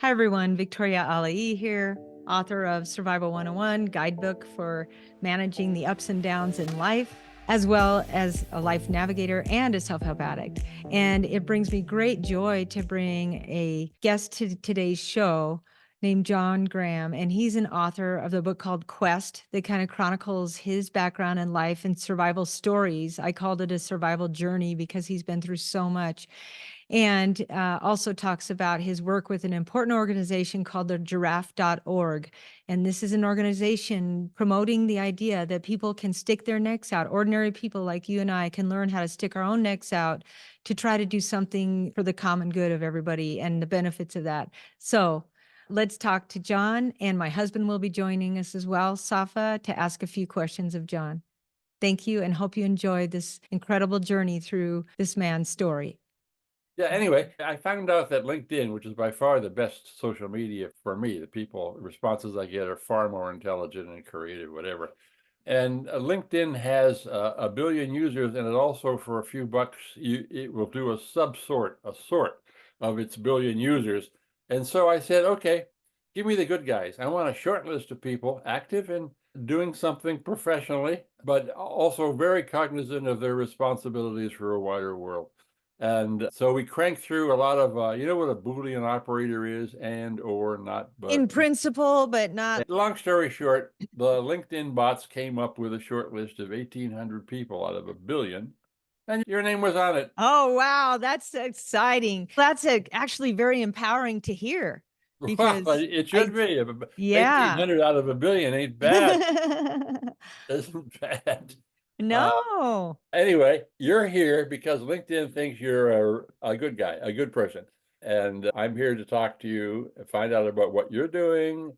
Hi, everyone. Victoria Alai here, author of Survival 101, guidebook for managing the ups and downs in life, as well as a life navigator and a self-help addict. And it brings me great joy to bring a guest to today's show named John Graham. And he's an author of the book called Quest that kind of chronicles his background in life and survival stories. I called it a survival journey because he's been through so much. And also talks about his work with an important organization called the Giraffe.org. And this is an organization promoting the idea that people can stick their necks out. Ordinary people like you and I can learn how to stick our own necks out to try to do something for the common good of everybody and the benefits of that. So let's talk to John, and my husband will be joining us as well, Safa, to ask a few questions of John. Thank you, and hope you enjoy this incredible journey through this man's story. Yeah, anyway, I found out that LinkedIn, which is by far the best social media for me, the responses I get are far more intelligent and creative, whatever. And LinkedIn has a billion users, and it also, for a few bucks, it will do a sort of its billion users. And so I said, okay, give me the good guys. I want a short list of people active and doing something professionally, but also very cognizant of their responsibilities for a wider world. And so we cranked through a lot of, you know what a Boolean operator is, and or not, but In principle, but not. long story short, the LinkedIn bots came up with a short list of 1,800 people out of a billion, and your name was on it. Oh, wow. That's exciting. That's actually very empowering to hear Well, because it should be. yeah. 1,800 out of a billion ain't bad. Isn't bad. No. Anyway, you're here because LinkedIn thinks you're a good guy, a good person. And I'm here to talk to you, find out about what you're doing,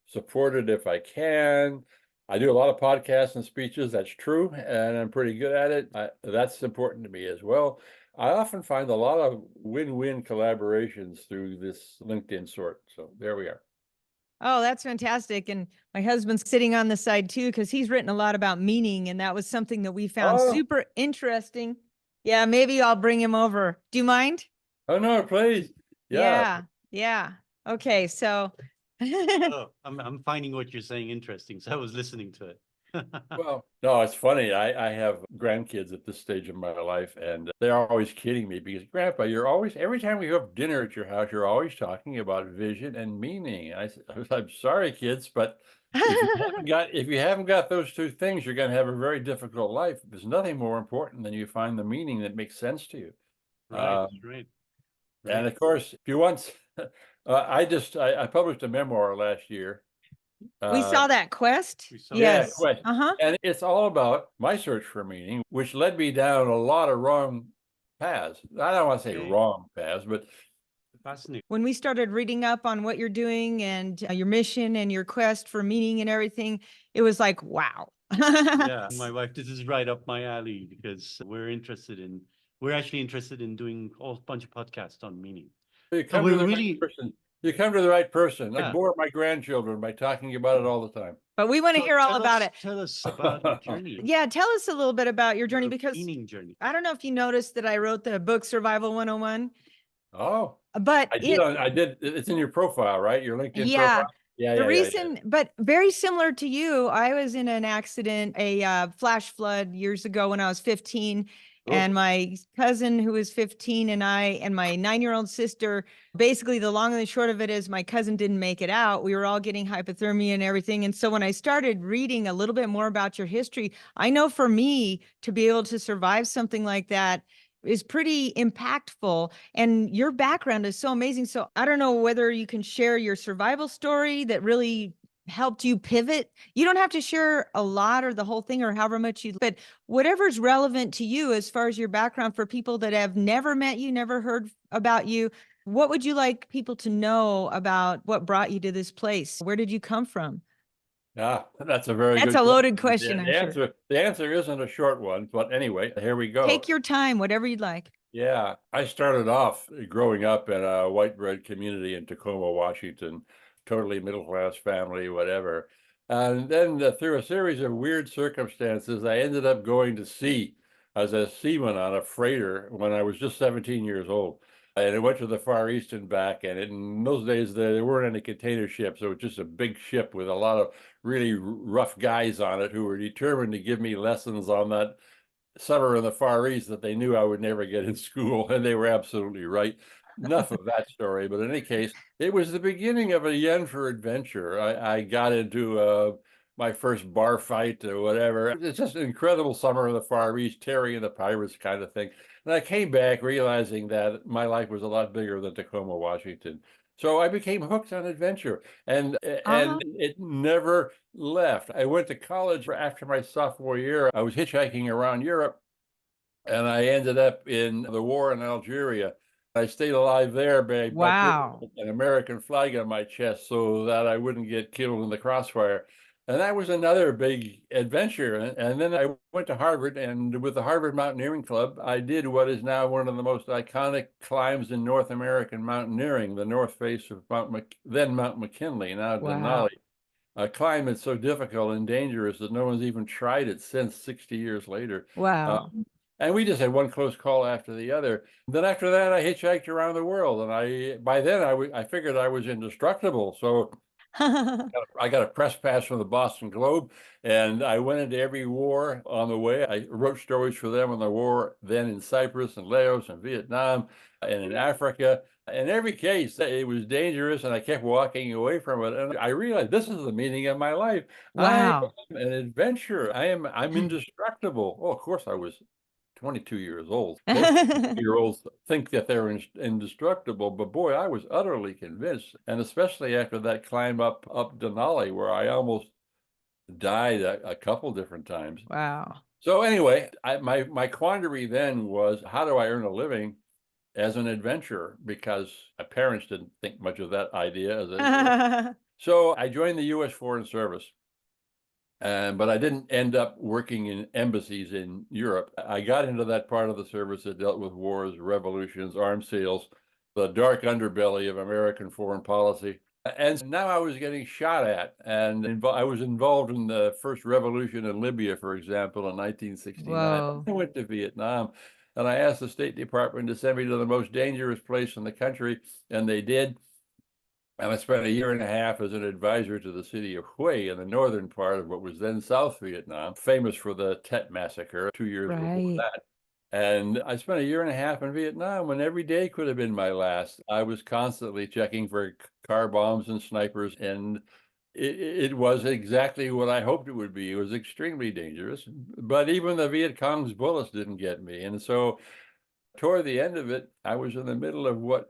support it if I can. I do a lot of podcasts and speeches. That's true. And I'm pretty good at it. That's important to me as well. I often find a lot of win-win collaborations through this LinkedIn sort. So there we are. Oh, that's fantastic. And my husband's sitting on the side too, because he's written a lot about meaning. And that was something that we found Oh, super interesting. Yeah, maybe I'll bring him over. Do you mind? oh no, please. Yeah. Yeah. Yeah. Okay. So Oh, I'm finding what you're saying interesting. So I was listening to it. Well, no, it's funny. I have grandkids at this stage of my life, and they're always kidding me because, Grandpa, every time we have dinner at your house, you're always talking about vision and meaning. And I said, I'm sorry, kids, but if you haven't got those two things, you're going to have a very difficult life. There's nothing more important than you find the meaning that makes sense to you. Right, right, And right. of course, if you want, I published a memoir last year. we saw that Quest. We saw Yeah, Yes. quest. Uh-huh. And it's all about my search for meaning, which led me down a lot of wrong paths. I don't want to say Okay. wrong paths, but Fascinating. When we started reading up on what you're doing and your mission and your quest for meaning and everything, it was like, wow. Yeah, my wife, this is right up my alley because we're actually interested in doing a whole bunch of podcasts on meaning. you So come to we're the right really, person. You come to the right person. I yeah. bore my grandchildren by talking about it all the time. But we want to So hear all about it. Tell us about your journey, Yeah, tell us a little bit about your journey your because meaning journey. I don't know if you noticed that I wrote the book Survival 101, Oh, but I did. It's in your profile, right? Your LinkedIn yeah, profile. Yeah, the yeah, yeah, yeah. reason, but very similar to you, I was in an accident, a flash flood years ago when I was 15. Oof. And my cousin, who was 15, and I and my 9-year-old sister, basically, the long and the short of it is my cousin didn't make it out. We were all getting hypothermia and everything. And so when I started reading a little bit more about your history, I know for me to be able to survive something like that is pretty impactful, and your background is so amazing. So I don't know whether you can share your survival story that really helped you pivot. You don't have to share a lot or the whole thing or however much you, but whatever's relevant to you as far as your background for people that have never met you, never heard about you. What would you like people to know about what brought you to this place? Where did you come from? Yeah, that's a very That's good a loaded question. question, I'm sure. The answer isn't a short one, but anyway, here we go. Take your time, whatever you'd like. Yeah, I started off growing up in a white bread community in Tacoma, Washington, totally middle class family, whatever. And then through a series of weird circumstances, I ended up going to sea as a seaman on a freighter when I was just 17 years old. And it went to the Far East and back. And in those days, there weren't any container ships. So it was just a big ship with a lot of really rough guys on it who were determined to give me lessons on that summer in the Far East that they knew I would never get in school. And they were absolutely right. Enough of that story. But in any case, it was the beginning of a yen for adventure. I got into my first bar fight or whatever. It's just an incredible summer in the Far East, Terry and the Pirates kind of thing. And I came back realizing that my life was a lot bigger than Tacoma, Washington. So I became hooked on adventure, and Uh-huh. it never left. I went to college after my sophomore year. I was hitchhiking around Europe, and I ended up in the war in Algeria. I stayed alive there by putting Wow. an American flag on my chest so that I wouldn't get killed in the crossfire. And that was another big adventure. And then I went to Harvard, and with the Harvard Mountaineering Club, I did what is now one of the most iconic climbs in North American mountaineering, the north face of then Mount McKinley, now Wow. Denali. A climb that's so difficult and dangerous that no one's even tried it since 60 years later. Wow. And we just had one close call after the other. Then after that, I hitchhiked around the world, and by then I figured I was indestructible. So I got a press pass from the Boston Globe, and I went into every war on the way. I wrote stories for them on the war then in Cyprus and Laos and Vietnam and in Africa. In every case, it was dangerous, and I kept walking away from it. And I realized this is the meaning of my life. I Wow. am an adventurer. I'm indestructible. Oh, of course, I was 22 years old. Most year olds think that they're indestructible, but boy, I was utterly convinced. And especially after that climb up Denali, where I almost died a couple different times. Wow. So anyway, my quandary then was, how do I earn a living as an adventurer? Because my parents didn't think much of that idea so I joined the U.S. Foreign Service. But I didn't end up working in embassies in Europe. I got into that part of the service that dealt with wars, revolutions, arms sales, the dark underbelly of American foreign policy. And now I was getting shot at, and I was involved in the first revolution in Libya, for example, in 1969. Whoa. I went to Vietnam, and I asked the State Department to send me to the most dangerous place in the country, and they did. And I spent a year and a half as an advisor to the city of Hue in the northern part of what was then South Vietnam, famous for the Tet Massacre 2 years before Right. that. And I spent a year and a half in Vietnam when every day could have been my last. I was constantly checking for car bombs and snipers, and it was exactly what I hoped it would be. It was extremely dangerous, but even the Viet Cong's bullets didn't get me. And so toward the end of it, I was in the middle of what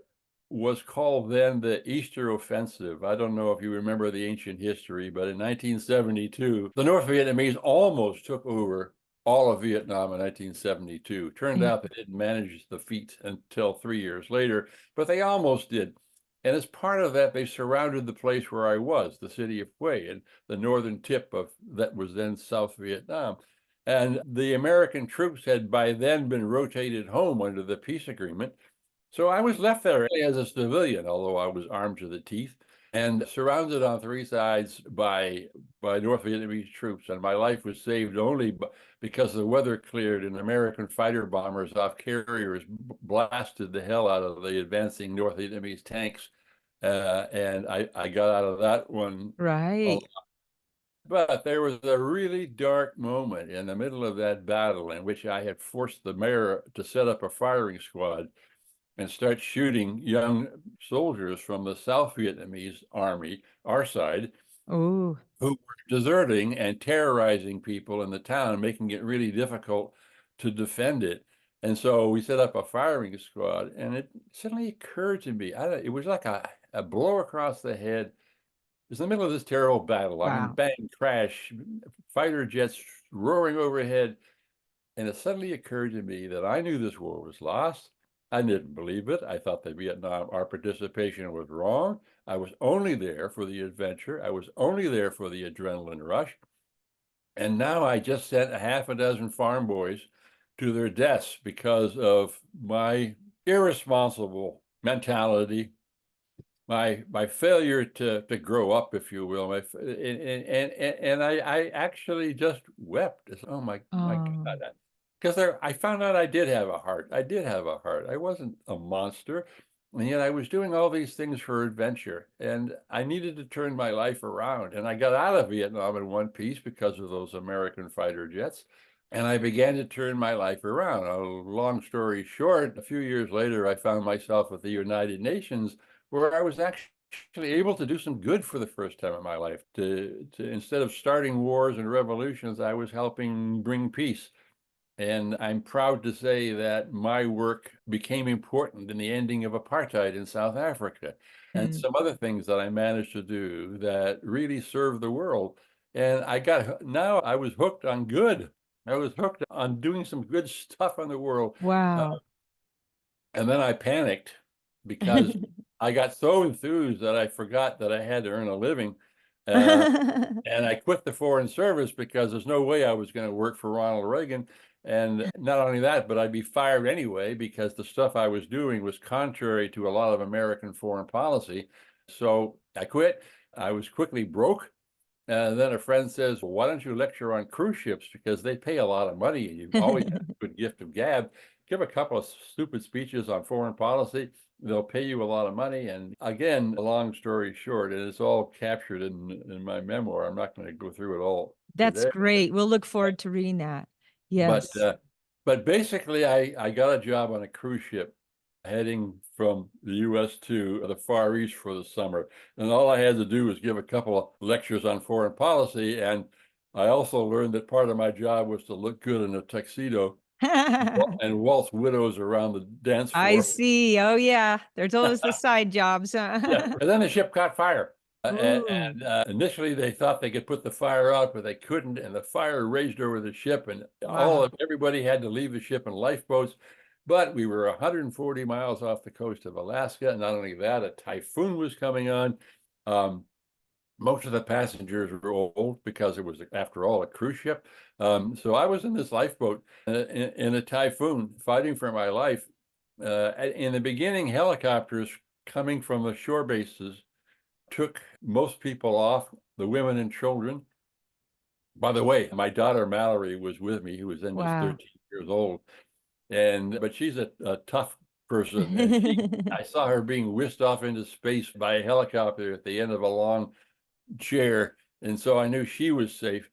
was called then the Easter Offensive. I don't know if you remember the ancient history, but in 1972, the North Vietnamese almost took over all of Vietnam in 1972. Turned out they didn't manage the feat until 3 years later, but they almost did. And as part of that, they surrounded the place where I was, the city of Hue, and the northern tip of that was then South Vietnam. And the American troops had by then been rotated home under the peace agreement. So I was left there as a civilian, although I was armed to the teeth and surrounded on three sides by North Vietnamese troops. And my life was saved only because the weather cleared and American fighter bombers off carriers blasted the hell out of the advancing North Vietnamese tanks. And I got out of that one. Right. But there was a really dark moment in the middle of that battle in which I had forced the mayor to set up a firing squad and start shooting young soldiers from the South Vietnamese army, our side, Oh. who were deserting and terrorizing people in the town, making it really difficult to defend it. And so we set up a firing squad, and it suddenly occurred to me, it was like a blow across the head. It was in the middle of this terrible battle. I mean, Wow. bang, crash, fighter jets roaring overhead. And it suddenly occurred to me that I knew this war was lost. I didn't believe it. I thought that Vietnam, our participation was wrong. I was only there for the adventure. I was only there for the adrenaline rush. And now I just sent a half a dozen farm boys to their deaths because of my irresponsible mentality, my failure to grow up, if you will. And I actually just wept. Oh my Oh. God. because I found out I did have a heart. I did have a heart. I wasn't a monster. And yet I was doing all these things for adventure. And I needed to turn my life around. And I got out of Vietnam in one piece because of those American fighter jets. And I began to turn my life around. A long story short, a few years later, I found myself at the United Nations, where I was actually able to do some good for the first time in my life. To instead of starting wars and revolutions, I was helping bring peace. And I'm proud to say that my work became important in the ending of apartheid in South Africa and Mm. some other things that I managed to do that really served the world. And now I was hooked on good. I was hooked on doing some good stuff in the world. Uh, Wow. and then I panicked because I got so enthused that I forgot that I had to earn a living. Uh, and I quit the Foreign Service because there's no way I was going to work for Ronald Reagan. And not only that, but I'd be fired anyway because the stuff I was doing was contrary to a lot of American foreign policy. So I quit. I was quickly broke. And then a friend says, well, why don't you lecture on cruise ships? Because they pay a lot of money and you've always had a good gift of gab. Give a couple of stupid speeches on foreign policy. They'll pay you a lot of money. And again, a long story short, and it's all captured in my memoir. I'm not going to go through it all That's today. great. We'll look forward to reading that. But Yes. but basically, I got a job on a cruise ship heading from the U.S. to the Far East for the summer, and all I had to do was give a couple of lectures on foreign policy. And I also learned that part of my job was to look good in a tuxedo and waltz widows around the dance I floor. see. Oh, yeah. There's always the side jobs. Yeah, and then the ship caught fire. Ooh. Initially, they thought they could put the fire out, but they couldn't, and the fire raged over the ship, and Wow. everybody had to leave the ship in lifeboats. But we were 140 miles off the coast of Alaska. And not only that, a typhoon was coming on. Um, Most of the passengers were old because it was, after all, a cruise ship. So I was in this lifeboat in a typhoon, fighting for my life. In the beginning, helicopters coming from the shore bases took most people off, the women and children. By the way, my daughter Mallory was with me, who was then just Wow. 13 years old. But she's a tough person. And I saw her being whisked off into space by a helicopter at the end of a long chair. And so I knew she was safe.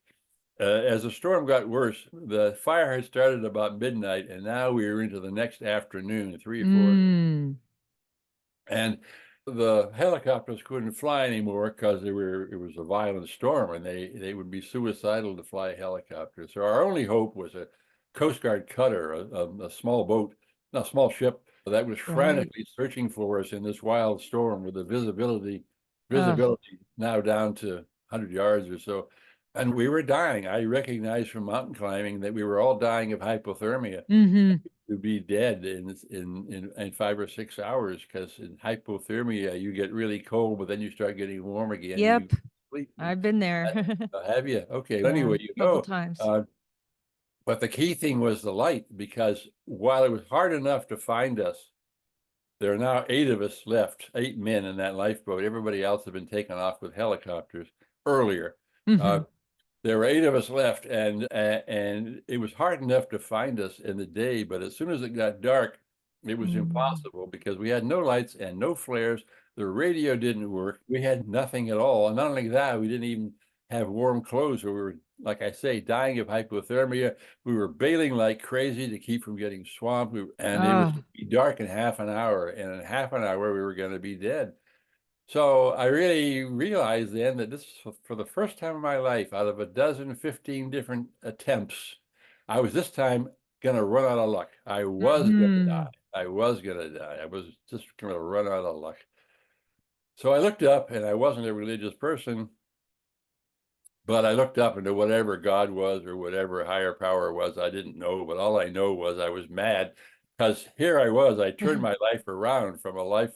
As the storm got worse, the fire had started about midnight, and now we were into the next afternoon, 3 or 4. Mm. And the helicopters couldn't fly anymore because it was a violent storm, and they would be suicidal to fly helicopters. So our only hope was a Coast Guard cutter, a small boat, not a small ship, that was Right. frantically searching for us in this wild storm with the visibility Oh. now down to 100 yards or so. And we were dying. I recognized from mountain climbing that we were all dying of hypothermia. Mm-hmm. To be dead in 5 or 6 hours, because in hypothermia you get really cold, but then you start getting warm again and you Yep. sleep. I've been there. Have you? Okay. Yeah, Anyway, a couple times. but the key thing was the light, because while it was hard enough to find us, there are now 8 of us left, 8 men in that lifeboat. Everybody else had been taken off with helicopters earlier. Mm-hmm. There were 8 of us left, and it was hard enough to find us in the day, but as soon as it got dark, it was impossible because we had no lights and no flares. The radio didn't work. We had nothing at all. And not only that, we didn't even have warm clothes. So we were, like I say, dying of hypothermia. We were bailing like crazy to keep from getting swamped. And it was Oh. dark in half an hour. And in half an hour, we were going to be dead. So I really realized then that this, for the first time in my life, out of a dozen, 15 different attempts, I was this time going to run out of luck. I was going to Mm-hmm. die. I was going to die. I was just going to run out of luck. So I looked up, and I wasn't a religious person, but I looked up into whatever God was or whatever higher power was. I didn't know, but all I know was I was mad, because here I was. I turned my life around from a life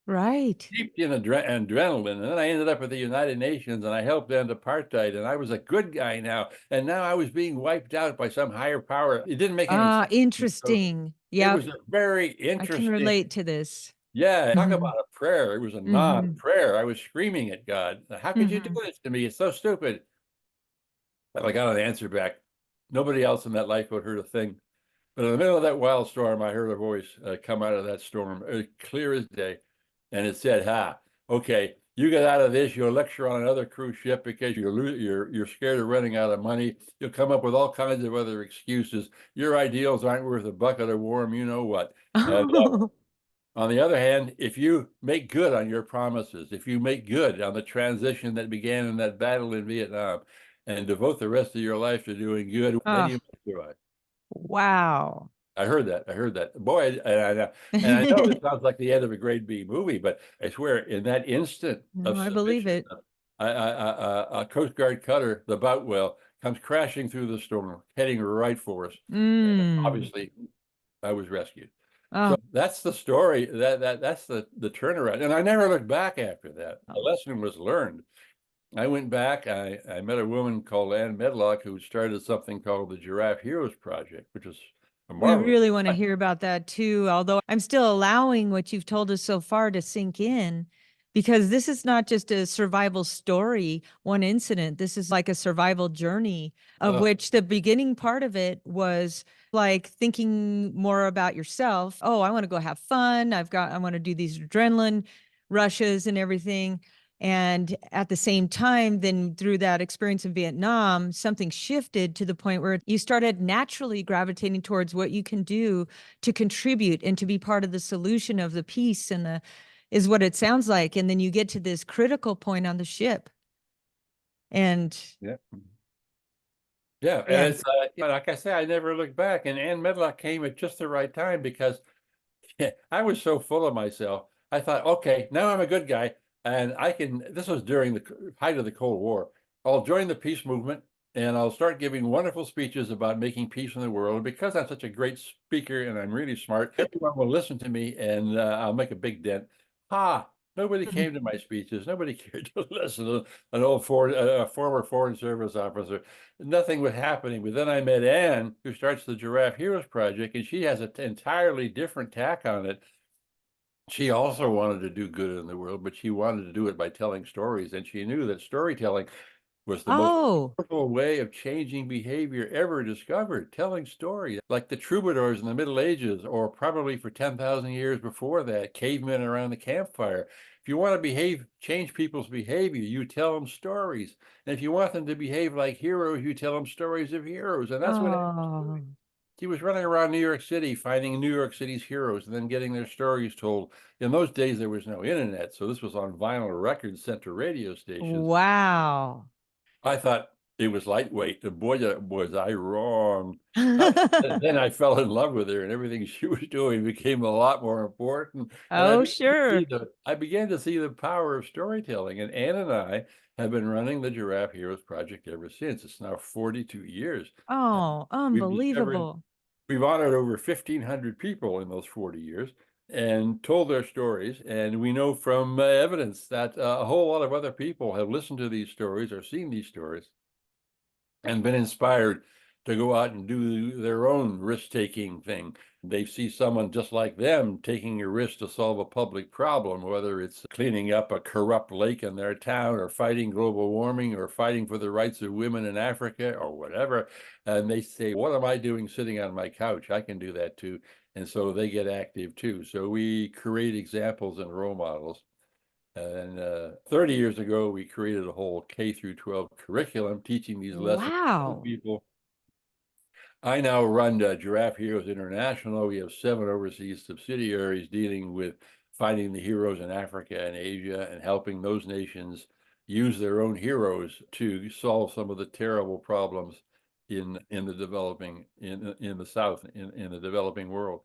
Right. steeped in adrenaline. And then I ended up at the United Nations, and I helped end apartheid, and I was a good guy now. And now I was being wiped out by some higher power. It didn't make any sense. So Interesting. it was Yep. a very I can interesting, relate to this. yeah, talk Mm-hmm. about a prayer. It was a Mm-hmm. non-prayer. I was screaming at God, how could you do Mm-hmm. this to me? It's so stupid. But I got an answer back. Nobody else in that lifeboat heard a thing. But in the middle of that wild storm, I heard a voice come out of that storm, clear as day, and it said, "Ha, okay, you get out of this, you'll lecture on another cruise ship because you're scared of running out of money. You'll come up with all kinds of other excuses. Your ideals aren't worth a bucket of warm, you know what." And on the other hand, if you make good on your promises, if you make good on the transition that began in that battle in Vietnam, and devote the rest of your life to doing good, then Oh, you may survive. wow. I heard that. I heard that. Boy, and I know this sounds like the end of a grade B movie, but I swear, in that instant No, of I believe submission, it. a Coast Guard cutter, the Boutwell, comes crashing through the storm, heading right for us. And Mm. obviously, I was rescued. Oh, So that's the story. That's the turnaround. And I never looked back after that. The lesson was learned. I went back. I met a woman called Ann Medlock who started something called the Giraffe Heroes Project, which is a we marvelous. really want to hear about that too. Although I'm still allowing what you've told us so far to sink in, because this is not just a survival story, one incident. This is like a survival journey, of Oh, which the beginning part of it was like thinking more about yourself. Oh, I want to go have fun. I want to do these adrenaline rushes and everything. And at the same time, then through that experience in Vietnam, something shifted to the point where you started naturally gravitating towards what you can do to contribute and to be part of the solution of the peace and the is what it sounds like. And then you get to this critical point on the ship. And yeah. Yeah, and yeah. it's like I say, I never looked back. And Ann Medlock came at just the right time because I was so full of myself. I thought, okay, now I'm a good guy, and I can. This was during the height of the Cold War. I'll join the peace movement, and I'll start giving wonderful speeches about making peace in the world. And because I'm such a great speaker and I'm really smart, everyone will listen to me, and I'll make a big dent. Ha! Nobody came to my speeches. Nobody cared to listen to an former Foreign Service officer. Nothing was happening. But then I met Anne, who starts the Giraffe Heroes Project, and she has an entirely different tack on it. She also wanted to do good in the world, but she wanted to do it by telling stories. And she knew that storytelling was the most Oh, powerful way of changing behavior ever discovered. Telling stories like the troubadours in the Middle Ages, or probably for 10,000 years before that, cavemen around the campfire. If you want to change people's behavior, you tell them stories. And if you want them to behave like heroes, you tell them stories of heroes. And that's what oh, he was running around New York City, finding New York City's heroes and then getting their stories told. In those days, there was no internet, so this was on vinyl records sent to radio stations. wow. I thought it was lightweight, and boy, was I wrong. Uh, then I fell in love with her, and everything she was doing became a lot more important. And Oh, sure. I began to see the power of storytelling. And Ann and I have been running the Giraffe Heroes Project ever since. It's now 42 years. Oh, We've discovered unbelievable. We've honored over 1,500 people in those 40 years and told their stories. And we know from evidence that a whole lot of other people have listened to these stories or seen these stories and been inspired to go out and do their own risk-taking thing. They see someone just like them taking a risk to solve a public problem, whether it's cleaning up a corrupt lake in their town or fighting global warming or fighting for the rights of women in Africa or whatever. And they say, what am I doing sitting on my couch? I can do that too. And so they get active too. So we create examples and role models. And 30 years ago, we created a whole K through 12 curriculum teaching these lessons to Wow. people. I now run Giraffe Heroes International. We have 7 overseas subsidiaries dealing with finding the heroes in Africa and Asia and helping those nations use their own heroes to solve some of the terrible problems in the developing in the South in the developing world.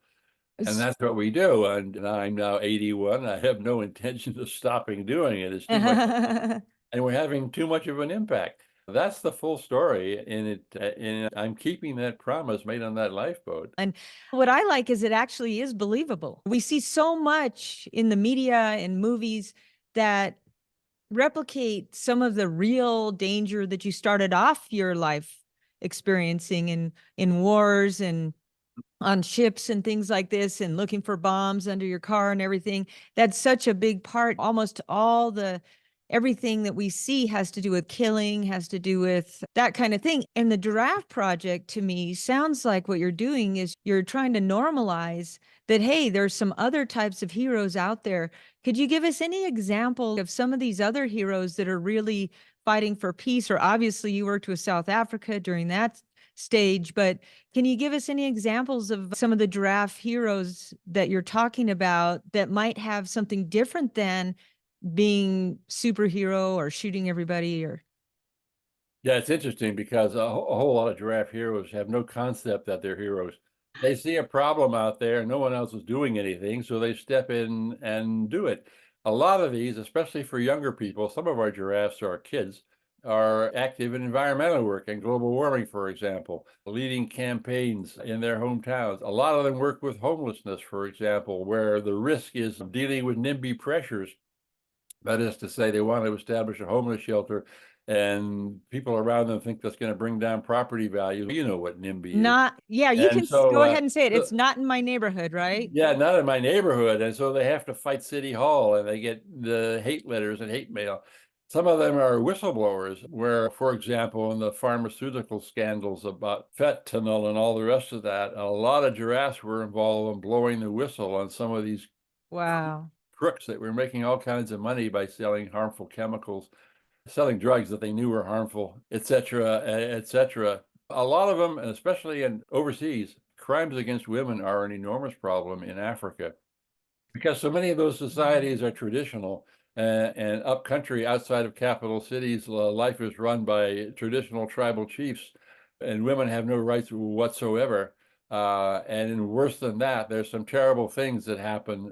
And It's- that's what we do. And I'm now 81. I have no intention of stopping doing it. It's too much, and we're having too much of an impact. That's the full story, and I'm keeping that promise made on that lifeboat. And what I like is it actually is believable. We see so much in the media and movies that replicate some of the real danger that you started off your life experiencing in wars and on ships and things like this, and looking for bombs under your car and everything. That's such a big part. Almost all the everything that we see has to do with killing, has to do with that kind of thing. And the Giraffe Project to me sounds like what you're doing is you're trying to normalize that, hey, there's some other types of heroes out there. Could you give us any example of some of these other heroes that are really fighting for peace? Or obviously you worked with South Africa during that stage, but can you give us any examples of some of the giraffe heroes that you're talking about that might have something different than being superhero or shooting everybody? Or Yeah, it's interesting because a whole lot of giraffe heroes have no concept that they're heroes. They see a problem out there, no one else is doing anything, so they step in and do it. A lot of these, especially for younger people, some of our giraffes are kids, are active in environmental work and global warming, for example, leading campaigns in their hometowns. A lot of them work with homelessness, for example, where the risk is dealing with NIMBY pressures. That is to say, they want to establish a homeless shelter, and people around them think that's going to bring down property values. You know what NIMBY is. not, yeah, you And can so, go ahead and say it. It's not in my neighborhood, right? yeah, not in my neighborhood. And so they have to fight City Hall, and they get the hate letters and hate mail. Some of them are whistleblowers, where, for example, in the pharmaceutical scandals about fentanyl and all the rest of that, a lot of giraffes were involved in blowing the whistle on some of these Wow. crooks that were making all kinds of money by selling harmful chemicals, selling drugs that they knew were harmful, et cetera, et cetera. A lot of them, especially in overseas, crimes against women are an enormous problem in Africa because so many of those societies are traditional, and up country outside of capital cities, life is run by traditional tribal chiefs, and women have no rights whatsoever. And worse than that, there's some terrible things that happen,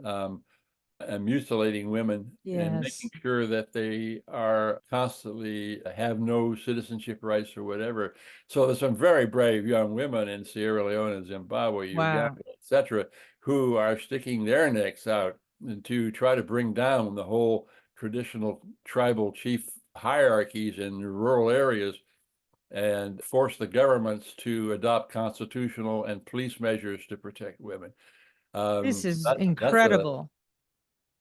and mutilating women and making Yes. sure that they are constantly have no citizenship rights or whatever. So there's some very brave young women in Sierra Leone and Zimbabwe, Wow. Uganda, etc., who are sticking their necks out to try to bring down the whole traditional tribal chief hierarchies in rural areas and force the governments to adopt constitutional and police measures to protect women. This is That's a incredible.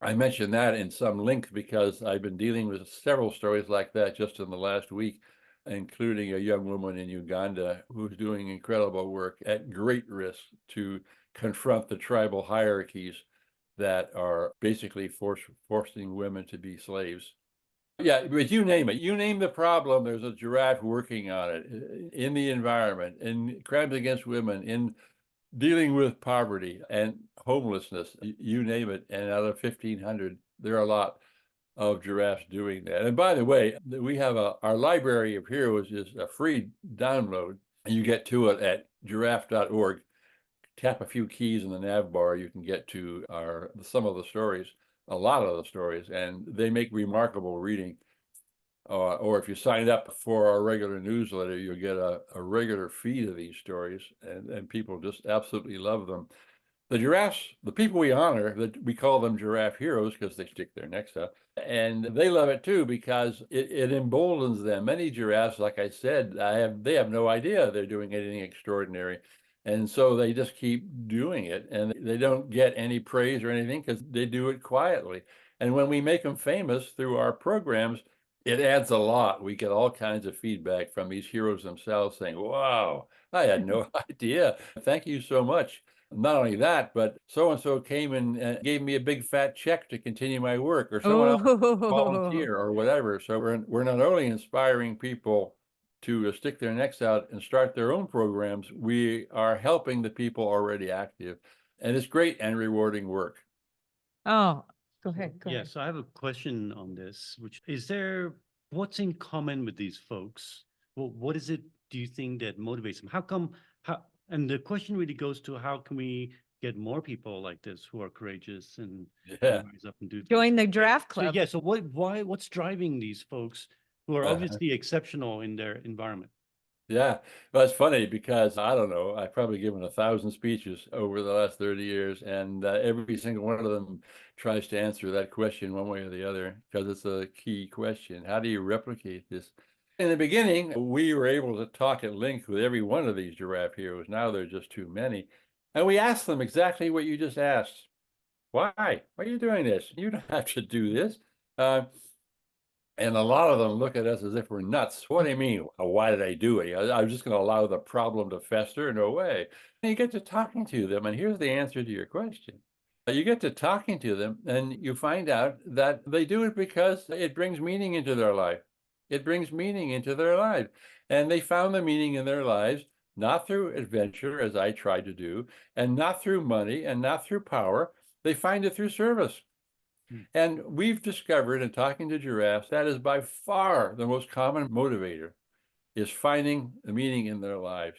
I mentioned that in some link because I've been dealing with several stories like that just in the last week, including a young woman in Uganda who's doing incredible work at great risk to confront the tribal hierarchies that are basically forcing women to be slaves. Yeah, but you name it. You name the problem, there's a giraffe working on it in the environment, in crimes against women, in dealing with poverty and homelessness, you name it. And out of 1,500, there are a lot of giraffes doing that. And by the way, we have our library of heroes is a free download. You get to it at giraffe.org. Tap a few keys in the nav bar, you can get to some of the stories, a lot of the stories, and they make remarkable reading. Or if you sign up for our regular newsletter, you'll get a regular feed of these stories, and people just absolutely love them. The giraffes, the people we honor, that we call them giraffe heroes because they stick their necks out, and they love it too because it emboldens them. Many giraffes, like I said, they have no idea they're doing anything extraordinary, and so they just keep doing it, and they don't get any praise or anything because they do it quietly. And when we make them famous through our programs, it adds a lot. We get all kinds of feedback from these heroes themselves saying, "Wow, I had no idea. Thank you so much." Not only that, but so and so came and gave me a big fat check to continue my work, or someone else Oh, volunteer or whatever. So we're not only inspiring people to stick their necks out and start their own programs, we are helping the people already active, and it's great and rewarding work. oh, go ahead. Go Yeah, ahead. so I have a question on this, which is there, what's in common with these folks? Well, what is it, do you think, that motivates them? How come, and the question really goes to how can we get more people like this who are courageous and Yeah. rise up and do things? Join the giraffe So club. yeah, so what's driving these folks who are Uh, obviously exceptional in their environment? Yeah, well, it's funny because I don't know, I've probably given 1,000 speeches over the last 30 years, and every single one of them tries to answer that question one way or the other because it's a key question. How do you replicate this? In the beginning, we were able to talk at length with every one of these giraffe heroes. Now there's just too many. And we asked them exactly what you just asked. Why? Why are you doing this? You don't have to do this. Uh, And a lot of them look at us as if we're nuts. What do you mean? Why did I do it? I was just going to allow the problem to fester? No way. And you get to talking to them, and here's the answer to your question. You get to talking to them, and you find out that they do it because it brings meaning into their life. It brings meaning into their life. And they found the meaning in their lives, not through adventure, as I tried to do, and not through money, and not through power. They find it through service. And we've discovered in talking to giraffes, that is by far the most common motivator, is finding the meaning in their lives.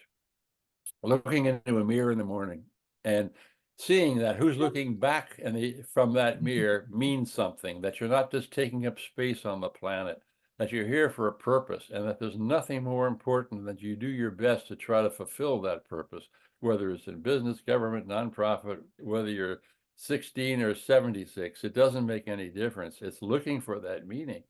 Looking into a mirror in the morning and seeing that who's looking back and from that mirror means something, that you're not just taking up space on the planet, that you're here for a purpose, and that there's nothing more important than you do your best to try to fulfill that purpose, whether it's in business, government, nonprofit, whether you're 16 or 76, it doesn't make any difference. It's looking for that meaning.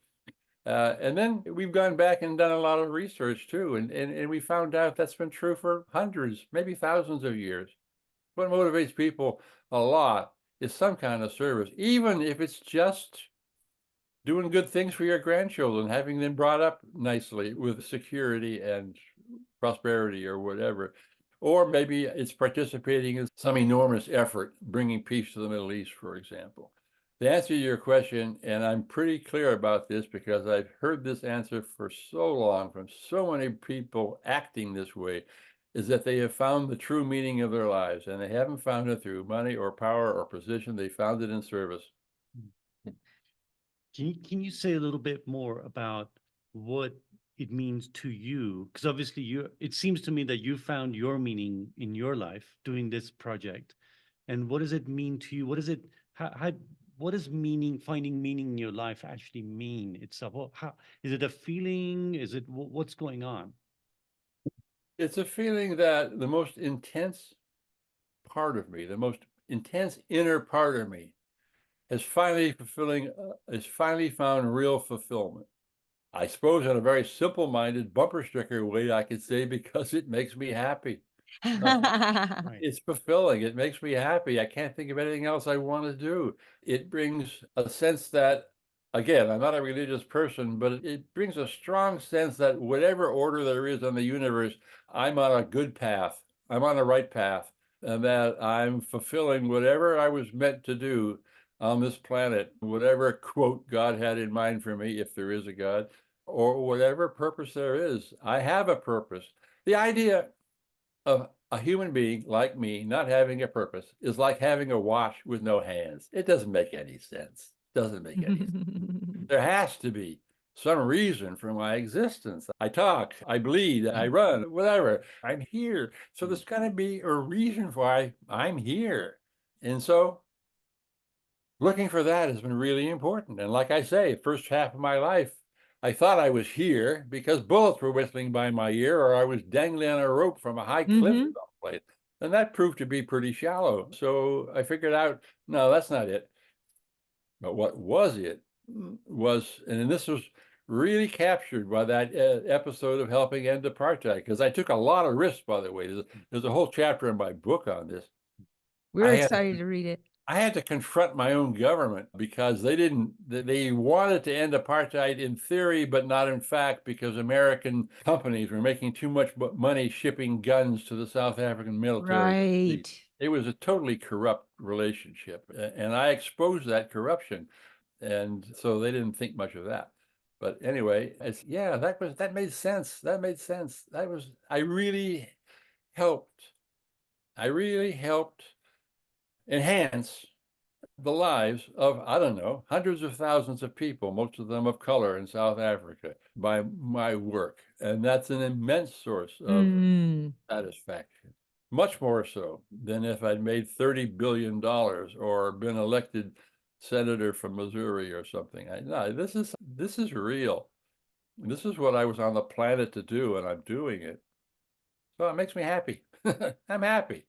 And then we've gone back and done a lot of research too, and we found out that's been true for hundreds, maybe thousands of years. What motivates people a lot is some kind of service, even if it's just doing good things for your grandchildren, having them brought up nicely with security and prosperity or whatever. Or maybe it's participating in some enormous effort, bringing peace to the Middle East, for example. The answer to your question, and I'm pretty clear about this because I've heard this answer for so long from so many people acting this way, is that they have found the true meaning of their lives, and they haven't found it through money or power or position. They found it in service. Can you say a little bit more about what it means to you? Because obviously it seems to me that you found your meaning in your life doing this project. And what does it mean to you? What is it, what does finding meaning in your life actually mean itself? How, is it a feeling? Is it, what's going on? It's a feeling that the most intense part of me, the most intense inner part of me, has finally found real fulfillment. I suppose in a very simple-minded bumper sticker way, I could say, because it makes me happy. Right. It's fulfilling. It makes me happy. I can't think of anything else I want to do. It brings a sense that, again, I'm not a religious person, but it brings a strong sense that whatever order there is on the universe, I'm on a good path. I'm on the right path, and that I'm fulfilling whatever I was meant to do on this planet, whatever quote God had in mind for me, if there is a God, or whatever purpose there is. I have a purpose. The idea of a human being like me not having a purpose is like having a watch with no hands. It doesn't make any sense. Doesn't make any sense. There has to be some reason for my existence. I talk, I bleed, I run, whatever. I'm here. So there's got to be a reason why I'm here. And so looking for that has been really important. And like I say, first half of my life, I thought I was here because bullets were whistling by my ear, or I was dangling on a rope from a high cliff someplace. And that proved to be pretty shallow. So I figured out, no, that's not it. But what was it was, and this was really captured by that episode of helping end apartheid, because I took a lot of risks, by the way. There's a whole chapter in my book on this. We're excited to read it. I had to confront my own government because they wanted to end apartheid in theory, but not in fact, because American companies were making too much money shipping guns to the South African military. Right. It was a totally corrupt relationship. And I exposed that corruption. And so they didn't think much of that. But anyway, that made sense. That made sense. I really helped enhance the lives of, I don't know, hundreds of thousands of people, most of them of color in South Africa, by my work. And that's an immense source of satisfaction, much more so than if I'd made $30 billion or been elected senator from Missouri or something. No, this is real. This is what I was on the planet to do, and I'm doing it. So it makes me happy. I'm happy.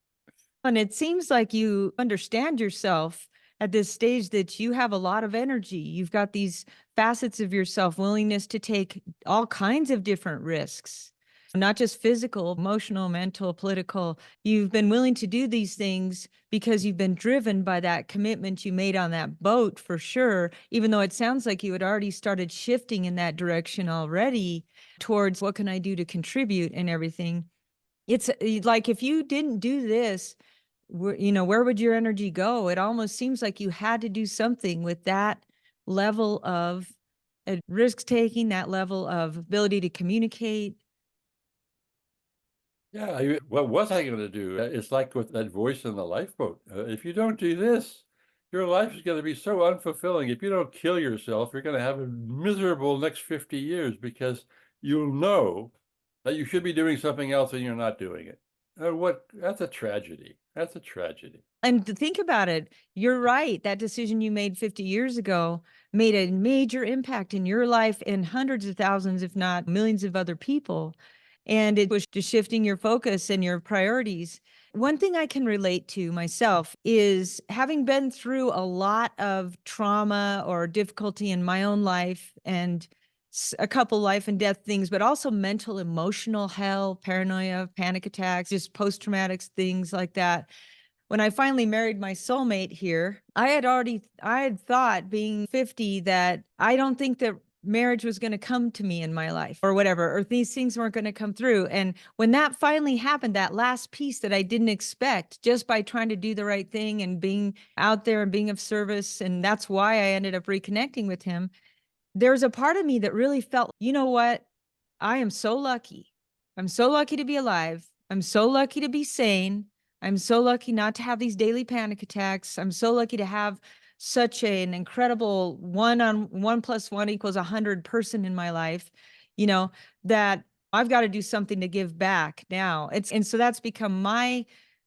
And it seems like you understand yourself at this stage, that you have a lot of energy. You've got these facets of yourself, willingness to take all kinds of different risks. not just physical, emotional, mental, political. You've been willing to do these things because you've been driven by that commitment you made on that boat, for sure, even though it sounds like you had already started shifting in that direction already towards what can I do to contribute and everything. It's like if you didn't do this, where would your energy go? It almost seems like you had to do something with that level of risk taking, that level of ability to communicate. Yeah, what was I going to do? It's like with that voice in the lifeboat. If you don't do this, your life is going to be so unfulfilling. If you don't kill yourself, you're going to have a miserable next 50 years because you'll know that you should be doing something else and you're not doing it. That's a tragedy. That's a tragedy. And to think about it, you're right. That decision you made 50 years ago made a major impact in your life and hundreds of thousands, if not millions of other people. And it was just shifting your focus and your priorities. One thing I can relate to myself is having been through a lot of trauma or difficulty in my own life and a couple life and death things, but also mental, emotional hell, paranoia, panic attacks, just post traumatic things like that. When I finally married my soulmate here, I had thought being 50 that I don't think that marriage was going to come to me in my life or whatever, or these things weren't going to come through. And when that finally happened, that last piece that I didn't expect just by trying to do the right thing and being out there and being of service. And that's why I ended up reconnecting with him. There's a part of me that really felt, you know what? I am so lucky. I'm so lucky to be alive. I'm so lucky to be sane. I'm so lucky not to have these daily panic attacks. I'm so lucky to have such an incredible 1 + 1 = 100 person in my life, that I've got to do something to give back now. And so that's become my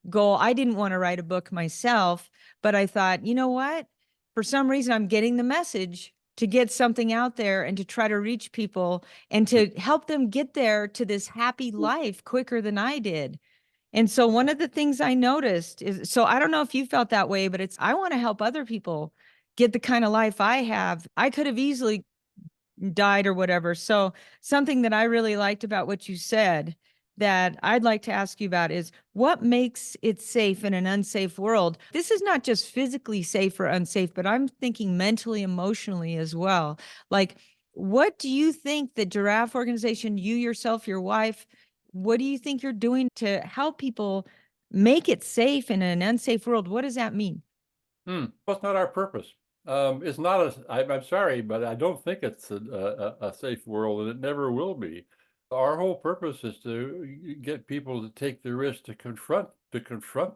goal. I didn't want to write a book myself, but I thought, you know what? For some reason, I'm getting the message to get something out there and to try to reach people and to help them get there to this happy life quicker than I did. And so one of the things I noticed is, so I don't know if you felt that way, but I want to help other people get the kind of life I have. I could have easily died or whatever. So something that I really liked about what you said that I'd like to ask you about is what makes it safe in an unsafe world? This is not just physically safe or unsafe, but I'm thinking mentally, emotionally as well. Like, what do you think the Giraffe organization, you yourself, your wife, what do you think you're doing to help people make it safe in an unsafe world? What does that mean? Well, it's not our purpose. It's not I'm sorry, but I don't think it's a safe world, and it never will be. Our whole purpose is to get people to take the risk to confront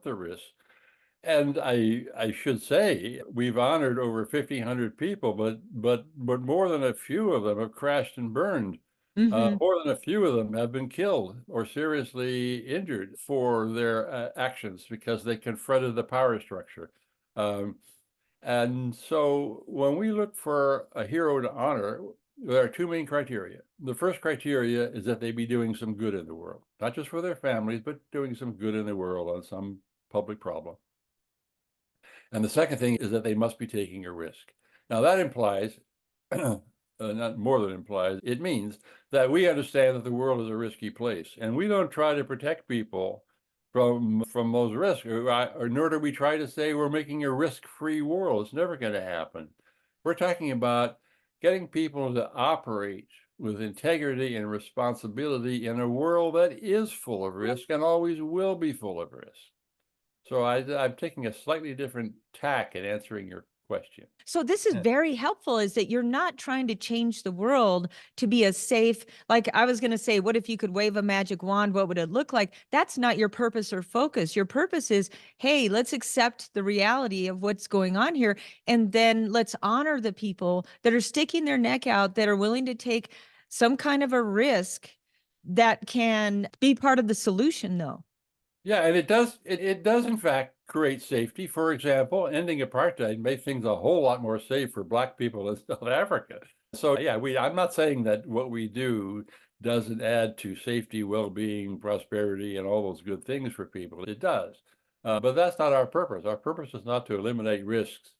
the risk. And I should say we've honored over 1,500 people, but more than a few of them have crashed and burned. Mm-hmm. More than a few of them have been killed or seriously injured for their actions because they confronted the power structure. Um, and so when we look for a hero to honor, there are two main criteria. The first criteria is that they be doing some good in the world, not just for their families, but doing some good in the world on some public problem. And the second thing is that they must be taking a risk. Now that implies, not more than implies, it means that we understand that the world is a risky place, and we don't try to protect people from those risks, or nor do we try to say we're making a risk-free world. It's never going to happen. We're talking about getting people to operate with integrity and responsibility in a world that is full of risk and always will be full of risk. So I'm taking a slightly different tack in answering your question. So this is Yeah. very helpful, is that you're not trying to change the world to be a safe, like I was going to say, what if you could wave a magic wand? What would it look like? That's not your purpose or focus. Your purpose is, hey, let's accept the reality of what's going on here. And then let's honor the people that are sticking their neck out, that are willing to take some kind of a risk that can be part of the solution, though. Yeah, and it does in fact create safety. For example, ending apartheid made things a whole lot more safe for Black people in South Africa. So yeah, I'm not saying that what we do doesn't add to safety, well-being, prosperity, and all those good things for people. It does. But that's not our purpose. Our purpose is not to eliminate risks,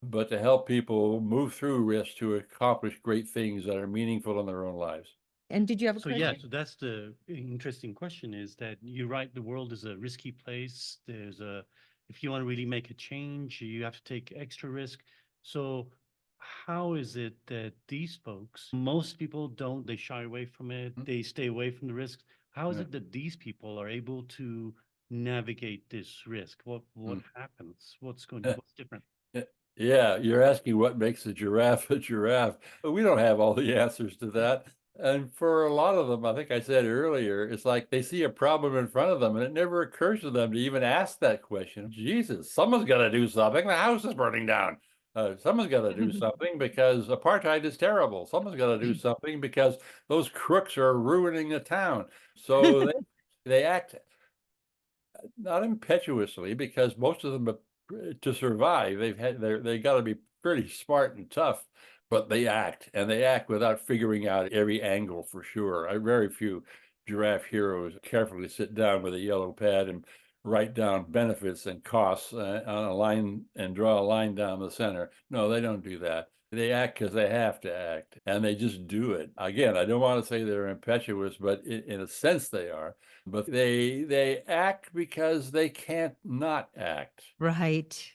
but to help people move through risks to accomplish great things that are meaningful in their own lives. And did you have a So question? yeah, so that's the interesting question, is that you're right, the world is a risky place. If you want to really make a change, you have to take extra risk. So how is it that these folks, most people don't, they shy away from it, they stay away from the risks. How is Yeah. it that these people are able to navigate this risk? What happens? What's different? Yeah, you're asking what makes a giraffe a giraffe. We don't have all the answers to that. And for a lot of them, I think I said earlier, it's like they see a problem in front of them and it never occurs to them to even ask that question. Jesus, someone's got to do something. The house is burning down. Someone's got to do something because apartheid is terrible. Someone's got to do something because those crooks are ruining the town. So they act not impetuously, because most of them, to survive, they got to be pretty smart and tough, but they act, and they act without figuring out every angle for sure. Very few giraffe heroes carefully sit down with a yellow pad and write down benefits and costs on a line and draw a line down the center. No, they don't do that. They act because they have to act, and they just do it. Again, I don't want to say they're impetuous, but in a sense they are. But they act because they can't not act. Right.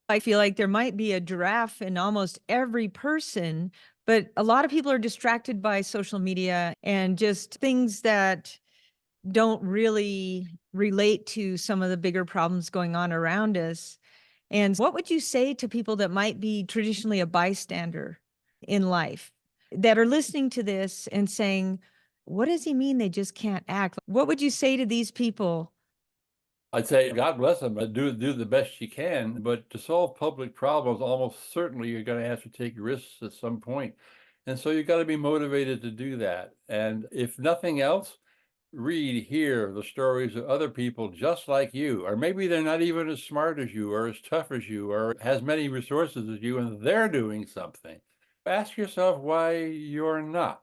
I feel like there might be a giraffe in almost every person, but a lot of people are distracted by social media and just things that don't really relate to some of the bigger problems going on around us. And what would you say to people that might be traditionally a bystander in life, that are listening to this and saying, what does he mean they just can't act? What would you say to these people? I'd say God bless them, but do the best you can. But to solve public problems, almost certainly you're going to have to take risks at some point. And so you've got to be motivated to do that. And if nothing else, read, hear the stories of other people just like you, or maybe they're not even as smart as you, or as tough as you, or has many resources as you, and they're doing something. Ask yourself why you're not.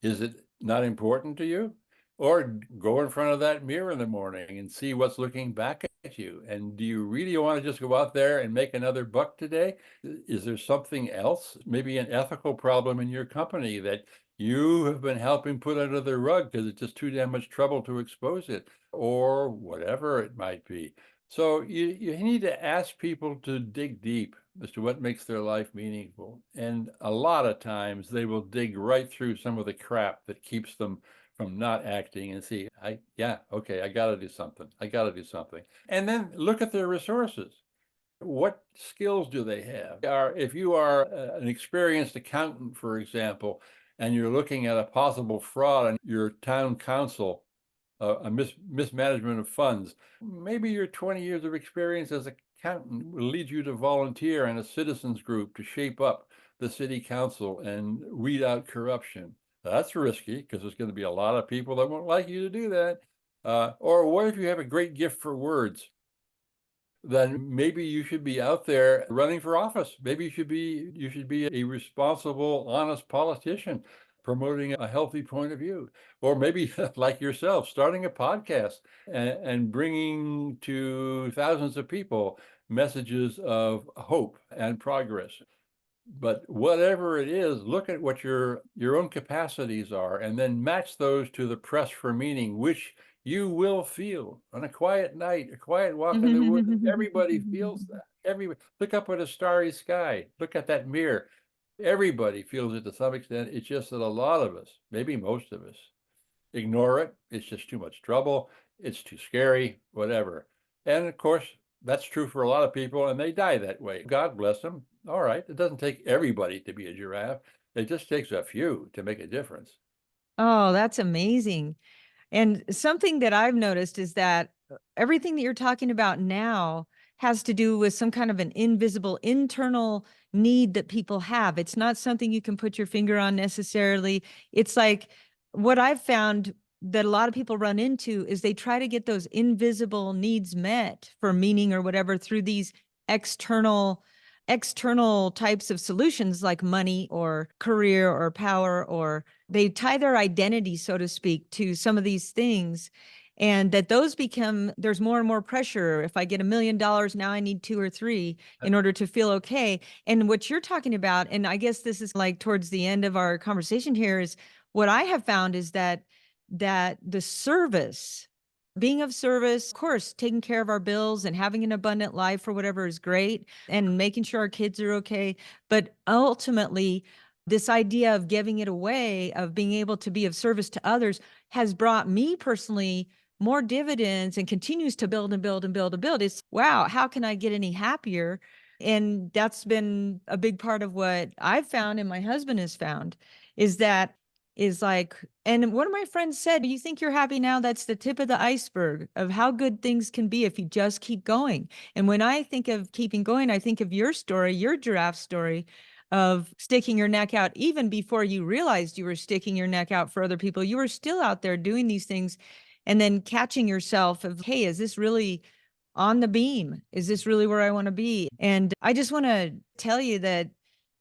Is it not important to you? Or go in front of that mirror in the morning and see what's looking back at you. And do you really want to just go out there and make another buck today? Is there something else, maybe an ethical problem in your company that you have been helping put under the rug because it's just too damn much trouble to expose it, or whatever it might be? So you need to ask people to dig deep as to what makes their life meaningful. And a lot of times they will dig right through some of the crap that keeps them from not acting and see, okay, I got to do something. I got to do something. And then look at their resources. What skills do they have? If you are an experienced accountant, for example, and you're looking at a possible fraud on your town council, a mismanagement of funds, maybe your 20 years of experience as an accountant will lead you to volunteer in a citizens group to shape up the city council and weed out corruption. That's risky because there's going to be a lot of people that won't like you to do that. Or what if you have a great gift for words? Then maybe you should be out there running for office. Maybe you should be a responsible, honest politician promoting a healthy point of view. Or maybe like yourself, starting a podcast and bringing to thousands of people messages of hope and progress. But whatever it is, look at what your own capacities are and then match those to the press for meaning, which you will feel on a quiet night, a quiet walk in the woods. Everybody feels that. Everybody, look up at a starry sky, look at that mirror. Everybody feels it to some extent. It's just that a lot of us, maybe most of us, ignore it. It's just too much trouble. It's too scary, whatever. And of course, that's true for a lot of people, and they die that way. God bless them. All right. It doesn't take everybody to be a giraffe. It just takes a few to make a difference. Oh, that's amazing. And something that I've noticed is that everything that you're talking about now has to do with some kind of an invisible internal need that people have. It's not something you can put your finger on necessarily. It's like what I've found that a lot of people run into is they try to get those invisible needs met for meaning or whatever through these external types of solutions like money or career or power, or they tie their identity, so to speak, to some of these things. and that those become, there's more and more pressure. If I get $1 million, now I need 2 or 3 in order to feel okay. And what you're talking about, and I guess this is like towards the end of our conversation here, is what I have found is that the service, being of service, of course, taking care of our bills and having an abundant life or whatever is great, and making sure our kids are okay. But ultimately, this idea of giving it away, of being able to be of service to others, has brought me personally more dividends and continues to build and build and build and build. It's wow, how can I get any happier? And that's been a big part of what I've found, and my husband has found, is that is like, and one of my friends said, you think you're happy now? That's the tip of the iceberg of how good things can be if you just keep going. And when I think of keeping going, I think of your story, your giraffe story, of sticking your neck out. Even before you realized you were sticking your neck out for other people, you were still out there doing these things, and then catching yourself of, hey, is this really on the beam? Is this really where I want to be? And I just want to tell you that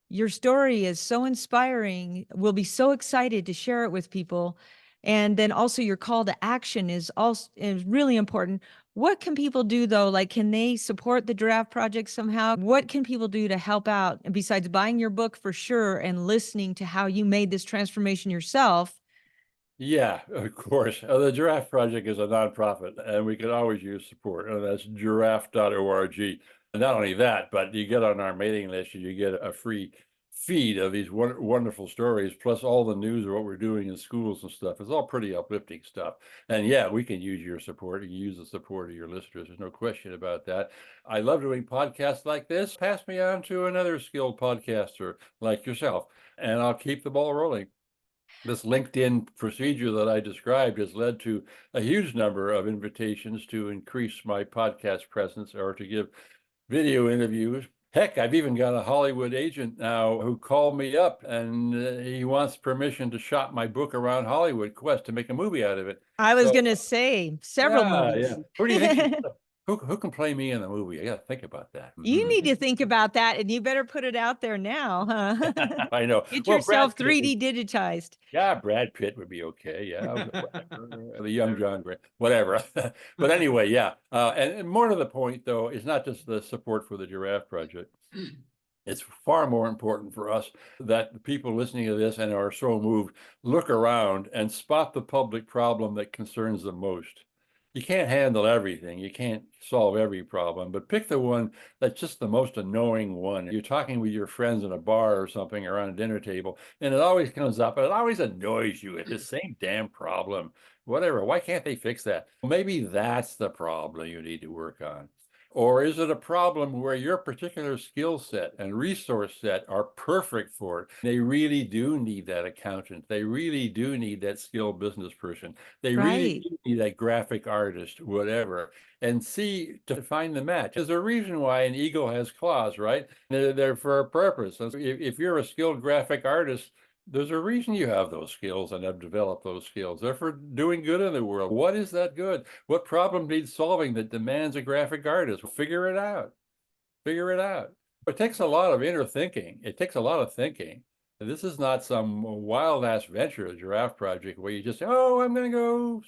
your story is so inspiring. We'll be so excited to share it with people. And then also your call to action is also is really important. What can people do though? Like, can they support the Giraffe Project somehow? What can people do to help out? And besides buying your book for sure and listening to how you made this transformation yourself. Yeah, of course. The Giraffe Project is a nonprofit, and we could always use support. That's giraffe.org. And not only that, but you get on our mailing list, and you get a free feed of these wonderful stories, plus all the news of what we're doing in schools and stuff. It's all pretty uplifting stuff. And yeah, we can use your support. You can use the support of your listeners. There's no question about that. I love doing podcasts like this. Pass me on to another skilled podcaster like yourself, and I'll keep the ball rolling. This LinkedIn procedure that I described has led to a huge number of invitations to increase my podcast presence or to give video interviews. Heck, I've even got a Hollywood agent now who called me up, and he wants permission to shop my book around Hollywood Quest to make a movie out of it. I was So, going to say several movies. Who do you think? Who can play me in the movie? I got to think about that. You need to think about that, and you better put it out there now, huh? I know. Get Well, yourself Brad Pitt 3D digitized. Yeah, Brad Pitt would be okay. Yeah, the young John Grant, whatever. But anyway, yeah. And more to the point, though, is not just the support for the Giraffe Project. It's far more important for us that the people listening to this and are so moved look around and spot the public problem that concerns them most. You can't handle everything. You can't solve every problem, but pick the one that's just the most annoying one. You're talking with your friends in a bar or something around a dinner table, and it always comes up, and it always annoys you. It's the same damn problem. Whatever. Why can't they fix that? Maybe that's the problem you need to work on. Or is it a problem where your particular skill set and resource set are perfect for it? They really do need that accountant. They really do need that skilled business person. They really Right. do need that graphic artist, whatever. And see to find the match. There's a reason why an eagle has claws, right? They're there for a purpose. So if you're a skilled graphic artist, there's a reason you have those skills and have developed those skills. They're for doing good in the world. What is that good? What problem needs solving that demands a graphic artist? Figure it out. Figure it out. It takes a lot of inner thinking. It takes a lot of thinking. And this is not some wild ass venture, a Giraffe Project, where you just say, oh, I'm going to go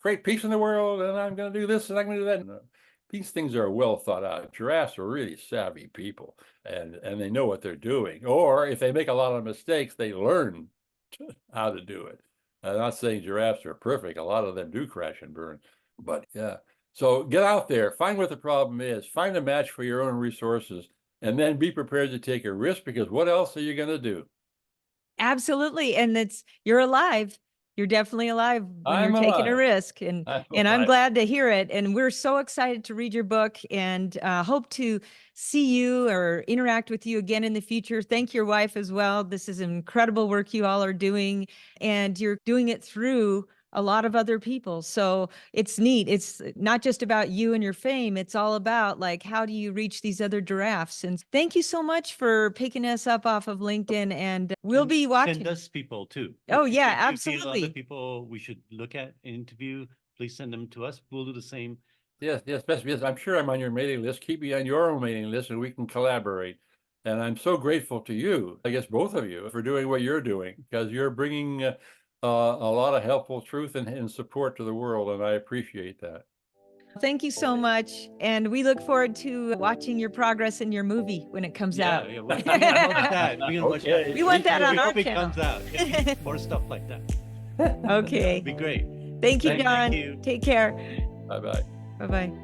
create peace in the world, and I'm going to do this, and I'm going to do that. No. These things are well thought out. Giraffes are really savvy people, and they know what they're doing. Or if they make a lot of mistakes, they learn how to do it. I'm not saying giraffes are perfect. A lot of them do crash and burn, but yeah. So get out there, find what the problem is, find a match for your own resources, and then be prepared to take a risk, because what else are you going to do? Absolutely. And you're alive. You're definitely alive when you're I'm taking a alive. risk. And I'm I'm alive. glad to hear it. And we're so excited to read your book, and hope to see you or interact with you again in the future. Thank your wife as well. This is incredible work you all are doing, and you're doing it through a lot of other people. So it's neat. It's not just about you and your fame. It's all about, like, how do you reach these other giraffes? And thank you so much for picking us up off of LinkedIn, and we'll be watching. Send us people too. Oh, If yeah, you feel other absolutely. people we should look at, interview, please send them to us. We'll do the same. Yes, yes. I'm sure I'm on your mailing list. Keep me on your own mailing list, and we can collaborate. And I'm so grateful to you, I guess both of you, for doing what you're doing, because you're bringing a lot of helpful truth and support to the world, and I appreciate that. Thank you so much. And we look forward to watching your progress in your movie when it comes out. Yeah, we're gonna watch that. We're gonna watch that. Okay. We want that on We our hope it channel. comes out. More stuff like that. Okay. It'd be great. Thank you, Thank John. you. Take care. Bye bye. Bye-bye.